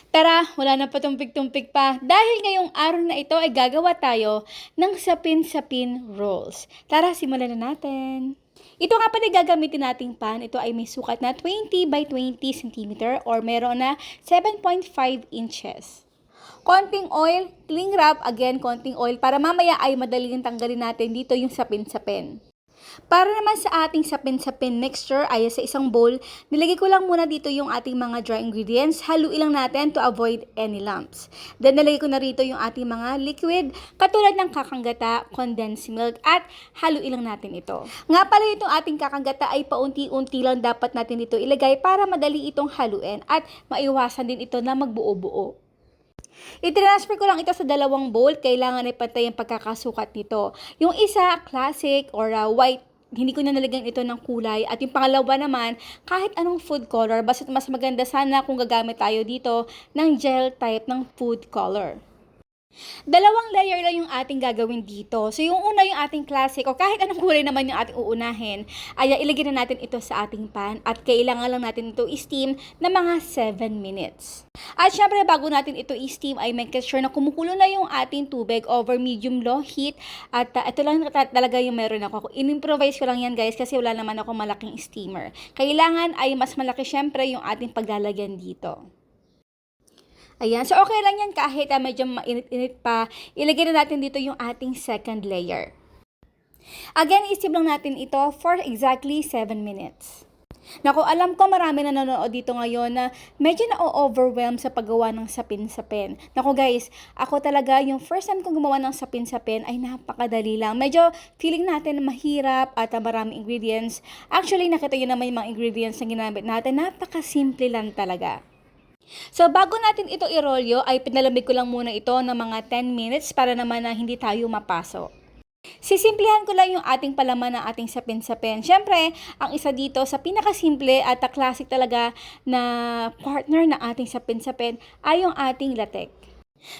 Tara, wala na patumpik-tumpik pa. Dahil ngayong araw na ito ay gagawa tayo ng sapin-sapin rolls. Tara, simulan na natin. Ito nga pala gagamitin nating pan. Ito ay may sukat na 20 by 20 cm or meron na 7.5 inches. Konting oil, cling wrap, again konting oil para mamaya ay madaling tanggalin natin dito yung sapin-sapin. Para naman sa ating sapin-sapin mixture ay sa isang bowl, nilagay ko lang muna dito yung ating mga dry ingredients. Haluin lang natin to avoid any lumps. Then nilagay ko na rito yung ating mga liquid katulad ng kakanggata, condensed milk at haluin lang natin ito. Nga pala itong ating kakanggata ay paunti-unti lang dapat natin dito ilagay para madali itong haluin at maiwasan din ito na magbuo-buo. I-transfer ko lang ito sa dalawang bowl. Kailangan ay pantay ang pagkakasukat nito. Yung isa, classic or white, hindi ko na nalagyan ito ng kulay. At yung pangalawa naman, kahit anong food color. Basta mas maganda sana kung gagamit tayo dito ng gel type ng food color. Dalawang layer lang yung ating gagawin dito. So yung una yung ating classic o kahit anong kulay naman yung ating uunahin, ay ilagay na natin ito sa ating pan at kailangan lang natin ito i-steam na mga 7 minutes. At syempre bago natin ito i-steam ay make sure na kumukulo na yung ating tubig over medium-low heat at ito lang talaga yung meron ako. In-improvise ko lang yan guys kasi wala naman ako malaking steamer. Kailangan ay mas malaki syempre yung ating paglalagyan dito. Ayan. So, okay lang yan kahit medyo mainit-init pa. Ilagay na natin dito yung ating second layer. Again, i-steam lang natin ito for exactly 7 minutes. Naku, alam ko marami na nanonood dito ngayon na medyo na-overwhelm sa paggawa ng sapin-sapin. Naku guys, ako talaga yung first time kong gumawa ng sapin-sapin ay napakadali lang. Medyo feeling natin na mahirap at maraming ingredients. Actually, nakita nyo naman yung mga ingredients na ginamit natin. Napakasimple lang talaga. So, bago natin ito irolyo, ay pinalamig ko lang muna ito ng mga 10 minutes para naman na hindi tayo mapaso. Sisimplihan ko lang yung ating palaman ng ating sapin-sapin. Siyempre, ang isa dito sa pinakasimple at classic talaga na partner ng ating sapin-sapin ay yung ating latek.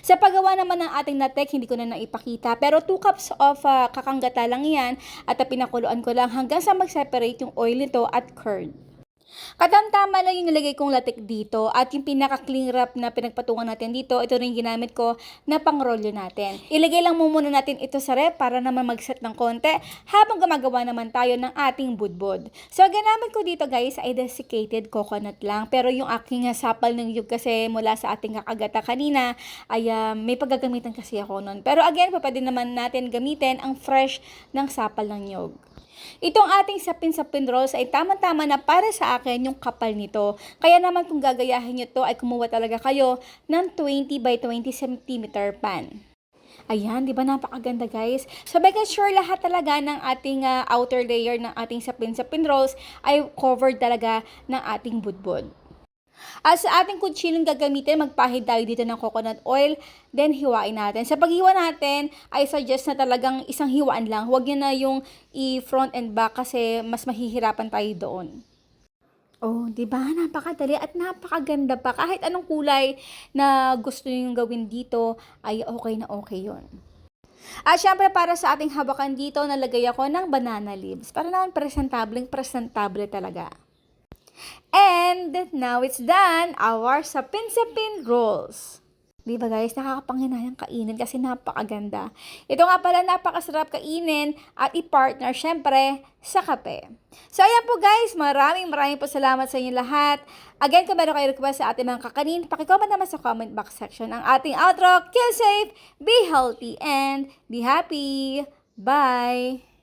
Sa paggawa naman ng ating latek, hindi ko na naipakita. Pero 2 cups of kakanggata lang yan at pinakuluan ko lang hanggang sa mag-separate yung oil nito at curd. Katamtama lang yung nilagay kong latik dito at yung pinaka-cling wrap na pinagpatungan natin dito, ito rin ginamit ko na pang-rolyo natin. Ilagay lang muna natin ito sa rep para naman mag-set ng konti habang gumagawa naman tayo ng ating budbod. So, ginamit ko dito guys ay desiccated coconut lang pero yung aking sapal ng yug kasi mula sa ating kakagata kanina ay may paggagamitan kasi ako nun. Pero again, pwede naman natin gamitin ang fresh ng sapal ng yug. Itong ating sapin-sapin rolls ay tama-tama na para sa akin yung kapal nito. Kaya naman kung gagayahin nyo to ay kumuha talaga kayo ng 20 by 20 cm pan. Ayan, di ba napakaganda guys? So make sure lahat talaga ng ating outer layer ng ating sapin-sapin rolls ay covered talaga ng ating budbod. At sa ating kutsilong gagamitin, magpahid tayo dito ng coconut oil, then hiwain natin. Sa paghiwa natin, I suggest na talagang isang hiwaan lang. Huwag nyo na yung i-front and back kasi mas mahihirapan tayo doon. Oh, 'di ba? Napakadali at napakaganda pa. Kahit anong kulay na gusto niyo gawin dito, ay okay na okay 'yon. At syempre para sa ating hawakan dito, nalagay ako ng banana leaves. Para naman presentable talaga. And now it's done, our sapin-sapin rolls. Di ba guys, nakakapanghinayang kainin kasi napakaganda. Ito nga pala napakasarap kainin at i-partner syempre sa kape. So ayan po guys, maraming po salamat sa inyo lahat. Again, kung meron kayo request sa ating mga kakanin, pakicomment naman sa comment box section ang ating outro. Keep safe, be healthy, and be happy. Bye!